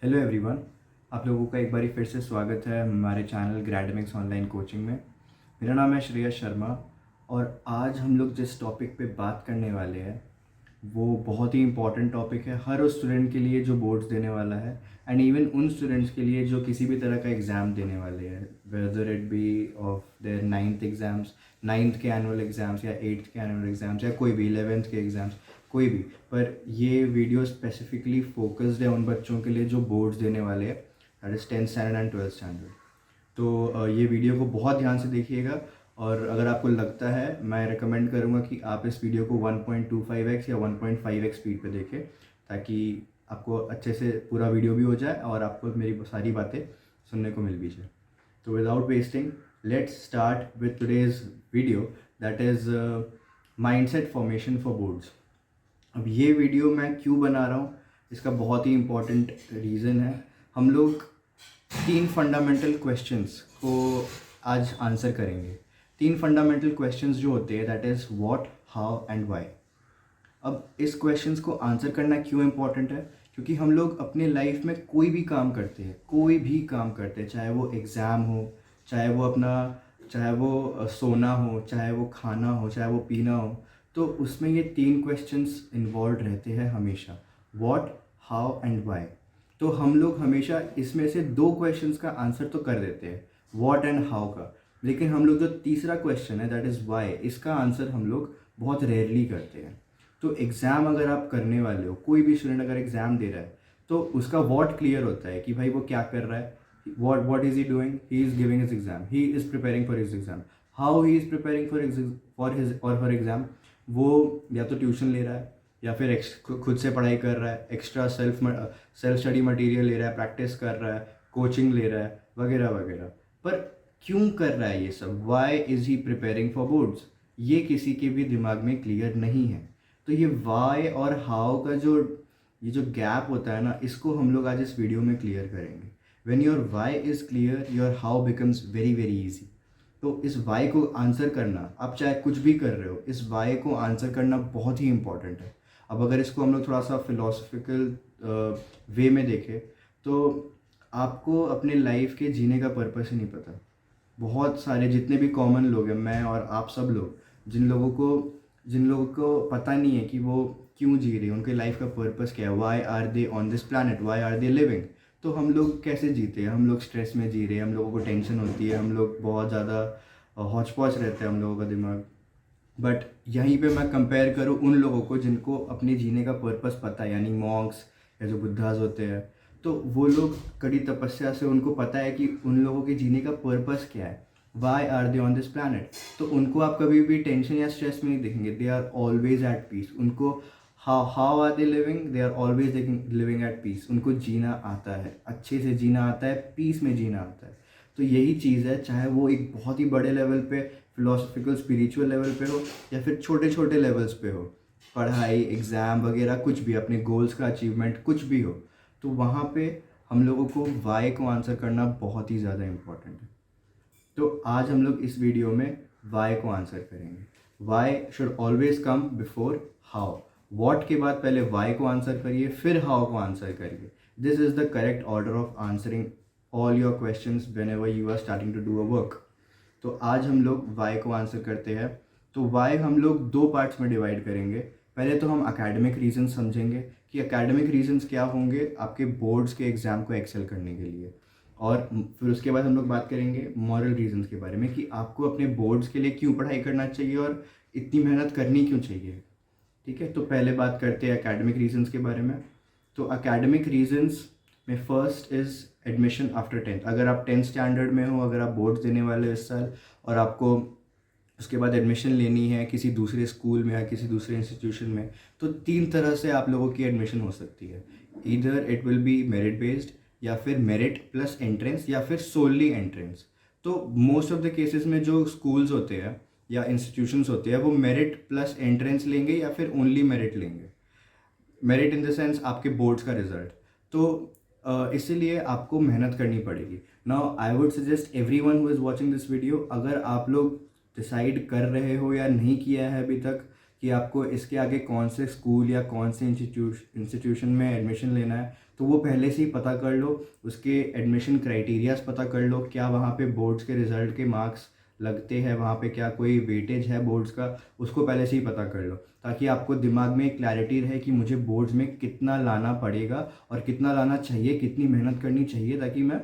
Hello everyone. आप लोगों का एक बार फिर से स्वागत है हमारे चैनल ग्रैडमिक्स ऑनलाइन कोचिंग में। मेरा नाम है श्रेयस शर्मा और आज हम लोग जिस टॉपिक पे बात करने वाले हैं वो बहुत ही इम्पॉर्टेंट टॉपिक है हर उस स्टूडेंट के लिए जो बोर्ड्स देने वाला है एंड इवन उन स्टूडेंट्स के लिए जो किसी भी तरह का एग्ज़ाम देने वाले हैं, whether it be of their ninth exams, ninth के एनुअल एग्ज़ाम्स या एट्थ के एनुअल एग्ज़ाम्स या कोई भी इलेवेंथ के एग्ज़ाम्स, कोई भी। पर ये वीडियो स्पेसिफिकली फोकस्ड है उन बच्चों के लिए जो बोर्ड्स देने वाले हैं, that is 10th standard and 12th standard. तो ये वीडियो को बहुत ध्यान से देखिएगा और अगर आपको लगता है, मैं रिकमेंड करूँगा कि आप इस वीडियो को 1.25x या 1.5x स्पीड पे देखें ताकि आपको अच्छे से पूरा वीडियो भी हो जाए और आपको मेरी सारी बातें सुनने को मिल भी जाए। तो without wasting let's start with today's video, that is mindset formation for boards. अब ये वीडियो मैं क्यों बना रहा हूँ, इसका बहुत ही इम्पॉर्टेंट रीज़न है। हम लोग 3 फंडामेंटल क्वेश्चंस को आज आंसर करेंगे। 3 फंडामेंटल क्वेश्चंस जो होते हैं, that is what, how and why. अब इस क्वेश्चंस को आंसर करना क्यों इम्पॉर्टेंट है, क्योंकि हम लोग अपने लाइफ में कोई भी काम करते हैं, कोई भी काम करते हैं, चाहे वो एग्ज़ाम हो, चाहे वो सोना हो, चाहे वो खाना हो, चाहे वो पीना हो, तो उसमें ये 3 क्वेश्चंस इन्वॉल्व रहते हैं हमेशा, व्हाट, हाउ एंड व्हाई। तो हम लोग हमेशा इसमें से 2 क्वेश्चंस का आंसर तो कर देते हैं, व्हाट एंड हाउ का, लेकिन हम लोग जो तीसरा क्वेश्चन है दैट इज़ व्हाई, इसका आंसर हम लोग बहुत रेयरली करते हैं। तो एग्ज़ाम अगर आप करने वाले हो, कोई भी स्टूडेंट अगर एग्ज़ाम दे रहा है तो उसका व्हाट क्लियर होता है कि भाई वो क्या कर रहा है, what is he doing, he is giving his exam, he is preparing for his exam, how he is preparing for his or her exam। वो या तो ट्यूशन ले रहा है या फिर खुद से पढ़ाई कर रहा है, एक्स्ट्रा सेल्फ स्टडी मटेरियल ले रहा है, प्रैक्टिस कर रहा है, कोचिंग ले रहा है, वगैरह वगैरह। पर क्यों कर रहा है ये सब, why is he preparing for boards, ये किसी के भी दिमाग में क्लियर नहीं है। तो ये वाई और हाउ का ये जो गैप होता है ना, इसको हम लोग आज इस वीडियो में क्लियर करेंगे। When your why is clear, your how becomes very very easy। तो इस why को आंसर करना, आप चाहे कुछ भी कर रहे हो, इस why को आंसर करना बहुत ही इंपॉर्टेंट है। अब अगर इसको हम लोग थोड़ा सा फिलोसफिकल वे में देखें तो आपको अपने लाइफ के जीने का पर्पस ही नहीं पता। बहुत सारे जितने भी कॉमन लोग हैं, मैं और आप सब लोग, जिन लोगों को पता नहीं है कि वो क्यों जी रहे हैं, उनके लाइफ का पर्पस क्या है, why are they on this planet, why are they living. तो हम लोग कैसे जीते हैं, हम लोग स्ट्रेस में जी रहे हैं, हम लोगों को टेंशन होती है, हम लोग बहुत ज़्यादा हौच पौच रहता है हम लोगों का दिमाग। बट यहीं पे मैं कंपेयर करूँ उन लोगों को जिनको अपने जीने का पर्पस पता है, यानी मॉन्क्स या जो बुद्धाज होते हैं, तो वो लोग कड़ी तपस्या से उनको पता है कि उन लोगों के जीने का पर्पस क्या है, why are they on this planet. तो उनको आप कभी भी टेंशन या स्ट्रेस में नहीं देखेंगे, they are always at peace. उनको how are they living, they are always living at peace. उनको जीना आता है, अच्छे से जीना आता है, पीस में जीना आता है। तो यही चीज़ है, चाहे वो एक बहुत ही बड़े लेवल पे फिलोसफिकल स्पिरिचुअल लेवल पे हो या फिर छोटे छोटे लेवल्स पे हो, पढ़ाई, एग्ज़ाम वगैरह, कुछ भी, अपने गोल्स का अचीवमेंट कुछ भी हो, तो वहाँ पे हम लोगों को वाई को आंसर करना बहुत ही ज़्यादा इम्पोर्टेंट है। तो आज हम लोग इस वीडियो में वाई को आंसर करेंगे। Why should always come before how. What के बाद पहले वाई को आंसर करिए, फिर हाउ को आंसर करिए। This is the correct order of answering all your questions whenever you are starting to do a work. तो आज हम लोग वाई को आंसर करते हैं। तो वाई हम लोग 2 पार्ट्स में डिवाइड करेंगे। पहले तो हम एकेडमिक रीजन समझेंगे कि एकेडमिक रीजंस क्या होंगे आपके बोर्ड्स के एग्ज़ाम को एक्सेल करने के लिए, और फिर उसके बाद हम लोग बात करेंगे मॉरल रीजंस के बारे में कि आपको अपने बोर्ड्स के लिए क्यों पढ़ाई करना चाहिए और इतनी मेहनत करनी क्यों चाहिए। ठीक है, तो पहले बात करते हैं एकेडमिक रीजंस के बारे में। तो एकेडमिक रीजंस में first is admission after 10th। अगर आप 10th स्टैंडर्ड में हो, अगर आप बोर्ड्स देने वाले हो इस साल और आपको उसके बाद एडमिशन लेनी है किसी दूसरे स्कूल में या किसी दूसरे इंस्टीट्यूशन में, तो 3 तरह से आप लोगों की एडमिशन हो सकती है। Either it will B merit based, या फिर मेरिट प्लस एंट्रेंस, या फिर सोलली एंट्रेंस। तो मोस्ट ऑफ द केसेस में जो स्कूल्स होते हैं या इंस्टीट्यूशंस होते हैं वो मेरिट प्लस एंट्रेंस लेंगे या फिर ओनली मेरिट लेंगे। मेरिट इन द सेंस आपके बोर्ड्स का रिजल्ट। तो इसीलिए आपको मेहनत करनी पड़ेगी। Now I would suggest everyone who is watching this video, अगर आप लोग डिसाइड कर रहे हो या नहीं किया है अभी तक कि आपको इसके आगे कौन से स्कूल या कौन से इंस्टीट्यूशन में एडमिशन लेना है, तो वो पहले से ही पता कर लो, उसके एडमिशन क्राइटेरियाज पता कर लो, क्या वहाँ पे बोर्ड्स के रिज़ल्ट के मार्क्स लगते हैं, वहाँ पे क्या कोई वेटेज है बोर्ड्स का, उसको पहले से ही पता कर लो, ताकि आपको दिमाग में एक क्लैरिटी रहे कि मुझे बोर्ड्स में कितना लाना पड़ेगा और कितना लाना चाहिए, कितनी मेहनत करनी चाहिए, ताकि मैं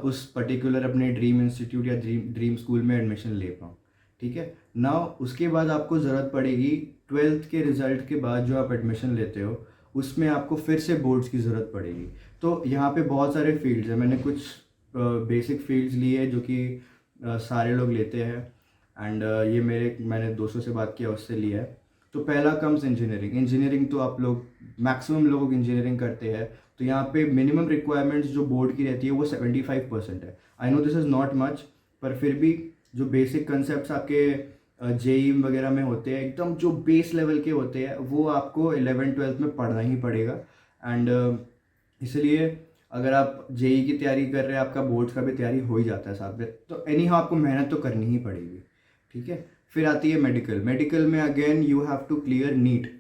उस पर्टिकुलर अपने ड्रीम इंस्टीट्यूट या ड्रीम स्कूल में एडमिशन ले पाऊँ। ठीक है ना। उसके बाद आपको ज़रूरत पड़ेगी 12th के रिज़ल्ट के बाद जो आप एडमिशन लेते हो उसमें आपको फिर से बोर्ड्स की ज़रूरत पड़ेगी। तो यहाँ पे बहुत सारे फील्ड्स हैं, मैंने कुछ बेसिक फील्ड्स लिए जो कि सारे लोग लेते हैं, एंड ये मैंने दोस्तों से बात किया उससे लिया है। तो पहला कम्स इंजीनियरिंग। इंजीनियरिंग तो आप लोग मैक्सिमम लोग इंजीनियरिंग करते हैं, तो यहाँ पे मिनिमम रिक्वायरमेंट्स जो बोर्ड की रहती है वो 75% है। I know this is not much, पर फिर भी जो बेसिक कंसेप्ट आपके जेई वगैरह में होते हैं, एकदम जो बेस लेवल के होते हैं, वो आपको 11th-12th में पढ़ना ही पड़ेगा। एंड इसलिए अगर आप जेई की तैयारी कर रहे हैं, आपका बोर्ड्स का भी तैयारी हो ही जाता है साथ में, तो एनी हाउ आपको मेहनत तो करनी ही पड़ेगी। ठीक है। फिर आती है मेडिकल। मेडिकल में again you have to clear NEET,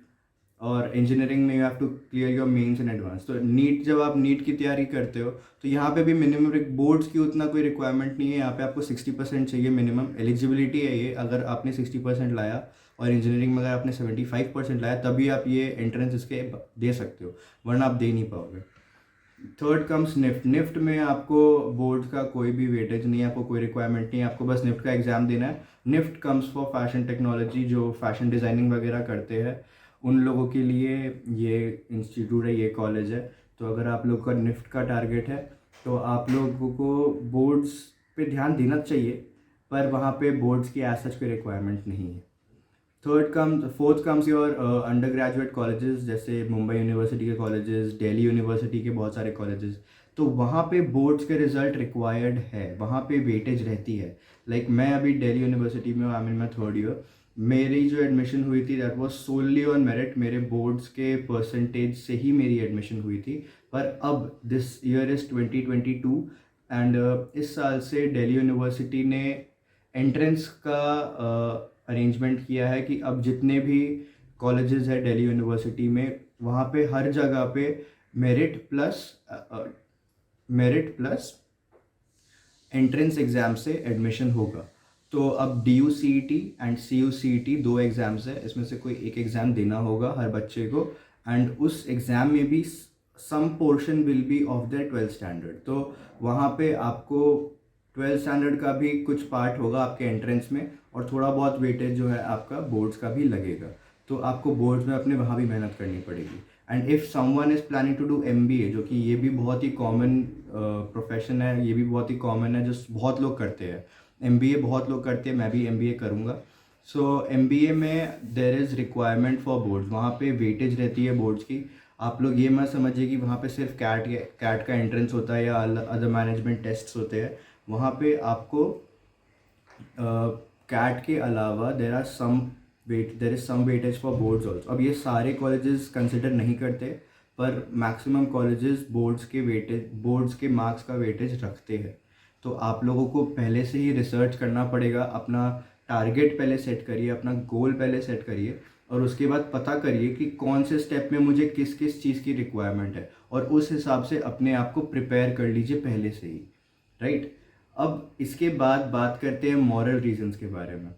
और इंजीनियरिंग में you have to clear your mains in advance. तो नीट, जब आप नीट की तैयारी करते हो तो यहाँ पे भी मिनिमम बोर्ड्स की उतना कोई रिक्वायरमेंट नहीं है, यहाँ पे आपको 60% चाहिए मिनिमम एलिजिबिलिटी है ये। अगर आपने 60% लाया और इंजीनियरिंग में अगर आपने 75% लाया, तभी आप ये एंट्रेंस इसके दे सकते हो, वरना आप दे नहीं पाओगे। Third comes NIFT. निफ्ट में आपको बोर्ड का कोई भी वेटेज नहीं है, आपको कोई रिक्वायरमेंट नहीं है, आपको बस निफ्ट का एग्ज़ाम देना है। NIFT comes for fashion technology, जो फैशन डिज़ाइनिंग वगैरह करते हैं उन लोगों के लिए ये इंस्टीट्यूट है, ये कॉलेज है। तो अगर आप लोग का निफ्ट का टारगेट है तो आप लोगों को बोर्ड्स पे ध्यान देना चाहिए, पर वहाँ पे बोर्ड्स की एज सच कोई रिक्वायरमेंट नहीं है। Fourth comes your under graduate colleges, जैसे मुंबई यूनिवर्सिटी के कॉलेजेस, दिल्ली यूनिवर्सिटी के बहुत सारे कॉलेजेस। तो वहाँ पे बोर्ड्स के रिजल्ट रिक्वायर्ड है, वहाँ पे वेटेज रहती है। लाइक मैं अभी दिल्ली यूनिवर्सिटी में हूँ, आई मीन मैं थर्ड ईयर। मेरी जो एडमिशन हुई थी दैट वाज सोनली ऑन मेरिट, मेरे बोर्ड्स के परसेंटेज से ही मेरी एडमिशन हुई थी। पर अब दिस ईयर इज़ 2022 एंड इस साल से दिल्ली यूनिवर्सिटी ने एंट्रेंस का अरेंजमेंट किया है कि अब जितने भी कॉलेजेस है दिल्ली यूनिवर्सिटी में, वहाँ पे हर जगह पे मेरिट प्लस एंट्रेंस एग्ज़ाम से एडमिशन होगा। तो अब DUCET एंड CUCET दो एग्ज़ाम्स है, इसमें से कोई एक एग्ज़ाम देना होगा हर बच्चे को, एंड उस एग्ज़ाम में भी some portion will be of the 12th standard. तो वहाँ पे आपको 12th स्टैंडर्ड का भी कुछ पार्ट होगा आपके एंट्रेंस में, और थोड़ा बहुत वेटेज जो है आपका बोर्ड्स का भी लगेगा। तो आपको बोर्ड्स में अपने वहाँ भी मेहनत करनी पड़ेगी। And if someone is planning to do MBA, जो कि ये भी बहुत ही कॉमन प्रोफेशन है, ये भी बहुत ही कॉमन है, जो बहुत लोग करते हैं। MBA बहुत लोग करते हैं, मैं भी MBA करूँगा। सो MBA में there is requirement for boards, वहाँ पे वेटेज रहती है बोर्ड्स की। आप लोग ये मत समझिए कि वहाँ पे सिर्फ कैट का एंट्रेंस होता है या अदर मैनेजमेंट टेस्ट्स होते हैं। वहाँ पे आपको कैट के अलावा there is some weightage for boards also. अब ये सारे कॉलेजेस कंसिडर नहीं करते, पर मैक्सिमम कॉलेजेस बोर्ड्स के मार्क्स का वेटेज रखते हैं। तो आप लोगों को पहले से ही रिसर्च करना पड़ेगा, अपना टारगेट पहले सेट करिए, अपना गोल पहले सेट करिए, और उसके बाद पता करिए कि कौन से स्टेप में मुझे किस किस चीज़ की रिक्वायरमेंट है, और उस हिसाब से अपने आप को प्रिपेयर कर लीजिए पहले से ही, राइट। अब इसके बाद बात करते हैं मॉरल रीजंस के बारे में।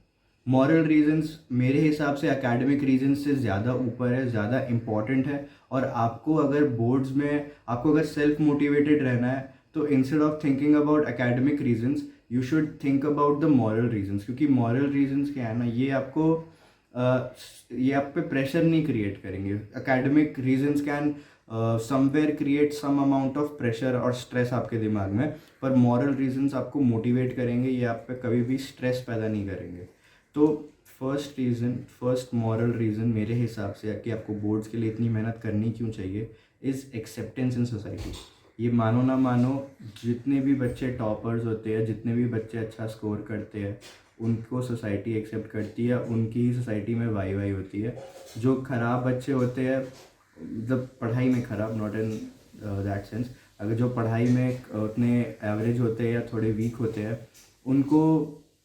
मॉरल रीजंस मेरे हिसाब से एकेडमिक रीजंस से ज़्यादा ऊपर है, ज़्यादा इम्पॉर्टेंट है। और आपको अगर बोर्ड्स में आपको अगर सेल्फ मोटिवेटेड रहना है, तो instead of thinking about academic reasons you should think about the moral reasons. क्योंकि मॉरल रीजंस क्या है ना, ये आप पे प्रेशर नहीं क्रिएट करेंगे। Academic reasons can somewhere create some amount of pressure और स्ट्रेस आपके दिमाग में, पर मॉरल रीजंस आपको मोटिवेट करेंगे, ये आप पे कभी भी स्ट्रेस पैदा नहीं करेंगे। तो फर्स्ट मॉरल रीज़न मेरे हिसाब से कि आपको बोर्ड्स के लिए इतनी मेहनत करनी क्यों चाहिए इज़ एक्सेप्टेंस इन सोसाइटी। ये मानो ना मानो, जितने भी बच्चे टॉपर्स होते हैं, जितने भी बच्चे अच्छा स्कोर करते हैं, उनको सोसाइटी एक्सेप्ट करती है, उनकी ही सोसाइटी में वाई होती है। जो ख़राब बच्चे होते हैं, मतलब पढ़ाई में ख़राब, नॉट इन दैट सेंस, अगर जो पढ़ाई में उतने एवरेज होते हैं या थोड़े वीक होते हैं, उनको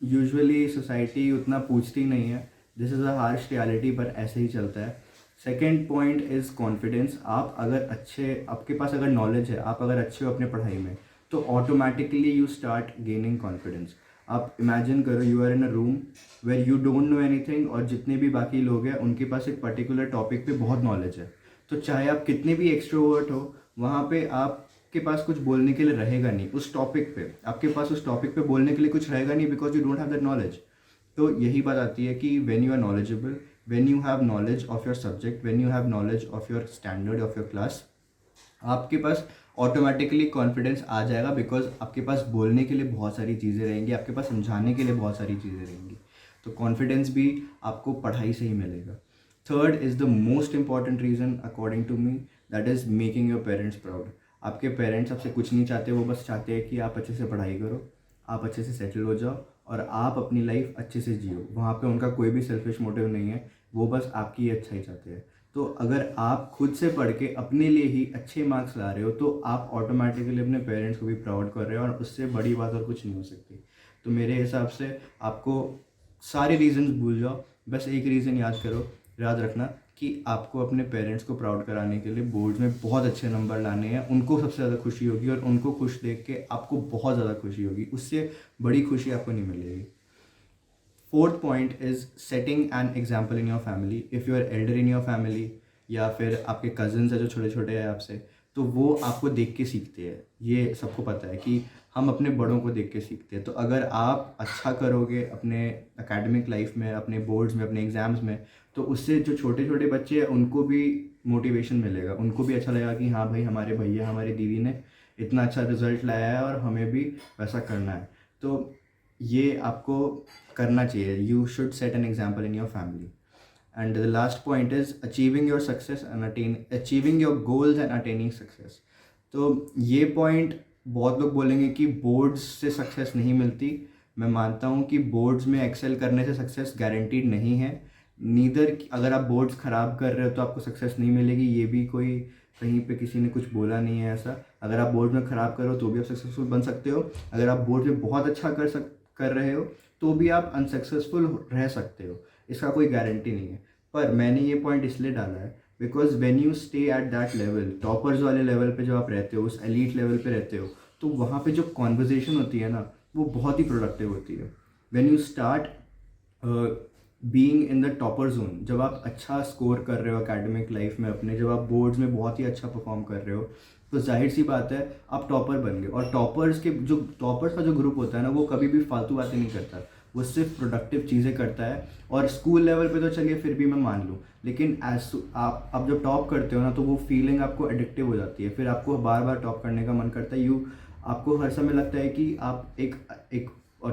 यूजुअली सोसाइटी उतना पूछती नहीं है। This is a harsh reality, पर ऐसे ही चलता है। Second point is confidence. आप अगर अच्छे, आपके पास अगर नॉलेज है, आप अगर अच्छे हो अपने पढ़ाई में, तो automatically you start gaining confidence. आप इमेजिन करो you are in a room where you don't know anything, और जितने भी बाकी लोग हैं उनके पास एक पर्टिकुलर टॉपिक पे बहुत नॉलेज है। तो चाहे आप कितने भी एक्सट्रोवर्ट हो, वहाँ पे आपके पास कुछ बोलने के लिए रहेगा नहीं उस टॉपिक पे, आपके पास उस टॉपिक पे बोलने के लिए कुछ रहेगा नहीं, because you don't have that knowledge. तो यही बात आती है कि when you are knowledgeable, when you have knowledge of your subject, when you have knowledge of your standard of your class, आपके पास ऑटोमेटिकली कॉन्फिडेंस आ जाएगा, बिकॉज आपके पास बोलने के लिए बहुत सारी चीज़ें रहेंगी, आपके पास समझाने के लिए बहुत सारी चीज़ें रहेंगी। तो कॉन्फिडेंस भी आपको पढ़ाई से ही मिलेगा। Third is the most important reason according to me, that is making your parents proud. आपके पेरेंट्स आपसे कुछ नहीं चाहते, वो बस चाहते हैं कि आप अच्छे से पढ़ाई करो, आप अच्छे से सेटल हो जाओ और आप अपनी लाइफ अच्छे से जियो। वहाँ पे उनका कोई भी सेल्फिश मोटिव नहीं है, वो बस आपकी ही अच्छा ही चाहते हैं। तो अगर आप खुद से पढ़ के अपने लिए ही अच्छे मार्क्स ला रहे हो, तो आप ऑटोमेटिकली अपने पेरेंट्स को भी प्राउड कर रहे हो, और उससे बड़ी बात और कुछ नहीं हो सकती। तो मेरे हिसाब से आपको सारे रीजंस भूल जाओ, बस एक रीज़न याद करो, याद रखना कि आपको अपने पेरेंट्स को प्राउड कराने के लिए बोर्ड्स में बहुत अच्छे नंबर लाने हैं। उनको सबसे ज़्यादा खुशी होगी, और उनको खुश देख के आपको बहुत ज़्यादा खुशी होगी, उससे बड़ी खुशी आपको नहीं मिलेगी। Fourth point is setting an example in your family. If you are elder in your family, या फिर आपके कज़न्स हैं जो छोटे छोटे हैं आपसे, तो वो आपको देख के सीखते हैं। ये सबको पता है कि हम अपने बड़ों को देख के सीखते हैं। तो अगर आप अच्छा करोगे अपने एकेडमिक लाइफ में, अपने बोर्ड्स में, अपने एग्ज़ाम्स में, तो उससे जो छोटे छोटे बच्चे हैं उनको भी मोटिवेशन मिलेगा, उनको भी अच्छा लगेगा कि हाँ भाई, हमारे भैया हमारी दीदी ने इतना अच्छा रिजल्ट लाया है और हमें भी वैसा करना है। तो ये आपको करना चाहिए। You should set N example in your family. And the last point is achieving your success and achieving your goals and attaining success. तो ये पॉइंट बहुत लोग बोलेंगे कि बोर्ड्स से सक्सेस नहीं मिलती। मैं मानता हूँ कि बोर्ड्स में एक्सेल करने से सक्सेस गारंटीड नहीं है। नीदर अगर आप बोर्ड्स ख़राब कर रहे हो तो आपको सक्सेस नहीं मिलेगी, ये भी कोई कहीं पे किसी ने कुछ बोला नहीं है ऐसा। अगर आप बोर्ड में ख़राब करो तो भी आप सक्सेसफुल बन सकते हो। अगर आप बोर्ड में बहुत अच्छा कर रहे हो तो भी आप अनसक्सेसफुल रह सकते हो, इसका कोई गारंटी नहीं है। पर मैंने ये पॉइंट इसलिए डाला है because when you stay at that level, toppers वाले लेवल पे जो आप रहते हो, उस एलीट लेवल पे रहते हो, तो वहाँ पे जो कॉन्वर्जेसन होती है ना, वो बहुत ही प्रोडक्टिव होती है। When you start being in the topper zone, जब आप अच्छा स्कोर कर रहे हो एकेडमिक लाइफ में अपने, जब आप बोर्ड्स में बहुत ही अच्छा परफॉर्म कर रहे हो, तो जाहिर सी बात है आप टॉपर बन गए। और टॉपर्स का जो ग्रुप होता है ना, वो कभी भी फालतू बातें नहीं करता, वो सिर्फ प्रोडक्टिव चीज़ें करता है। और स्कूल लेवल पे तो चलिए फिर भी मैं मान लूँ, लेकिन आप जब टॉप करते हो ना, तो वो फीलिंग आपको एडिक्टिव हो जाती है, फिर आपको बार बार टॉप करने का मन करता है। आपको हर समय लगता है कि आप एक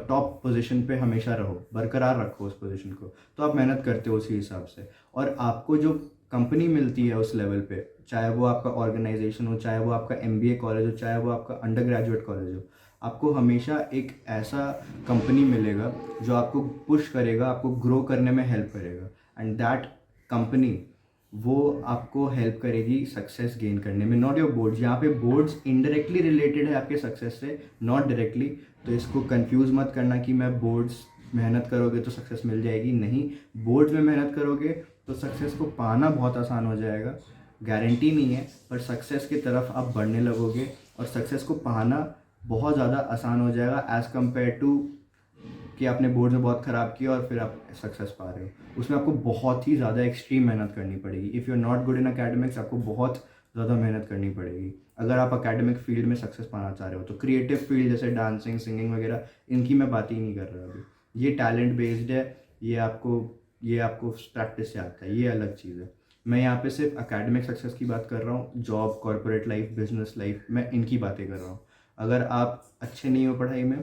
टॉप पोजीशन पे हमेशा रहो, बरकरार रखो उस पोजीशन को, तो आप मेहनत करते हो उसी हिसाब से। और आपको जो कंपनी मिलती है उस लेवल पे, चाहे वो आपका ऑर्गेनाइजेशन हो, चाहे वो आपका MBA कॉलेज हो, चाहे वो आपका अंडर ग्रेजुएट कॉलेज हो, आपको हमेशा एक ऐसा कंपनी मिलेगा जो आपको पुश करेगा, आपको ग्रो करने में हेल्प करेगा। एंड दैट कंपनी, वो आपको हेल्प करेगी सक्सेस गेन करने में, नॉट योर बोर्ड्स। यहाँ पे बोर्ड्स इनडायरेक्टली रिलेटेड है आपके सक्सेस से, नॉट डायरेक्टली। तो इसको कंफ्यूज मत करना कि मैं बोर्ड्स मेहनत करोगे तो सक्सेस मिल जाएगी, नहीं। बोर्ड्स में मेहनत करोगे तो सक्सेस को पाना बहुत आसान हो जाएगा, गारंटी नहीं है, पर सक्सेस की तरफ आप बढ़ने लगोगे और सक्सेस को पाना बहुत ज़्यादा आसान हो जाएगा एज़ कम्पेयर टू कि आपने बोर्ड में बहुत ख़राब किया और फिर आप सक्सेस पा रहे हो। उसमें आपको बहुत ही ज़्यादा एक्सट्रीम मेहनत करनी पड़ेगी। If you are not good in academics, आपको बहुत ज़्यादा मेहनत करनी पड़ेगी अगर आप अकेडमिक फील्ड में सक्सेस पाना चाह रहे हो। तो क्रिएटिव फील्ड जैसे डांसिंग, सिंगिंग वगैरह, इनकी मैं बात ही नहीं कर रहा अभी। ये टैलेंट बेस्ड है, ये आपको प्रैक्टिस से आता है, ये अलग चीज़ है। मैं यहाँ पे सिर्फ अकेडमिक सक्सेस की बात कर रहा हूँ। Job, corporate life, business life, मैं इनकी बातें कर रहा हूँ। अगर आप अच्छे नहीं हो पढ़ाई में,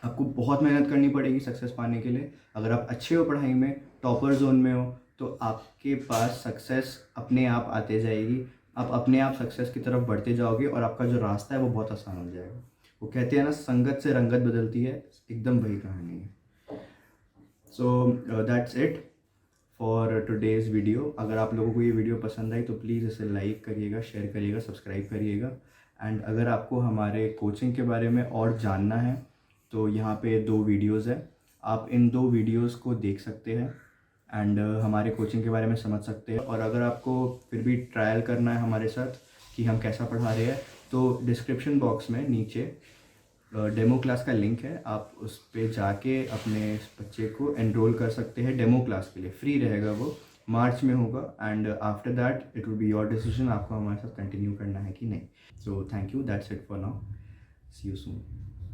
आपको बहुत मेहनत करनी पड़ेगी सक्सेस पाने के लिए। अगर आप अच्छे हो पढ़ाई में, टॉपर जोन में हो, तो आपके पास सक्सेस अपने आप आते जाएगी। आप अपने आप सक्सेस की तरफ बढ़ते जाओगे और आपका जो रास्ता है वो बहुत आसान हो जाएगा। वो कहते हैं ना, संगत से रंगत बदलती है, एकदम वही कहानी है। So that's it for today's video. अगर आप लोगों को ये वीडियो पसंद आई तो प्लीज़ इसे लाइक करिएगा, शेयर करिएगा, सब्सक्राइब करिएगा। एंड अगर आपको हमारे कोचिंग के बारे में और जानना है तो यहाँ पे 2 वीडियोज़ है, आप इन 2 वीडियोज़ को देख सकते हैं। एंड हमारे कोचिंग के बारे में समझ सकते हैं। और अगर आपको फिर भी ट्रायल करना है हमारे साथ कि हम कैसा पढ़ा रहे हैं, तो डिस्क्रिप्शन बॉक्स में नीचे डेमो क्लास का लिंक है, आप उस पर जाके अपने बच्चे को एनरोल कर सकते हैं डेमो क्लास के लिए। फ्री रहेगा, वो मार्च में होगा and after that it will be your decision आपको हमारे साथ कंटिन्यू करना है कि नहीं। So thank you, that's it for now, see you soon.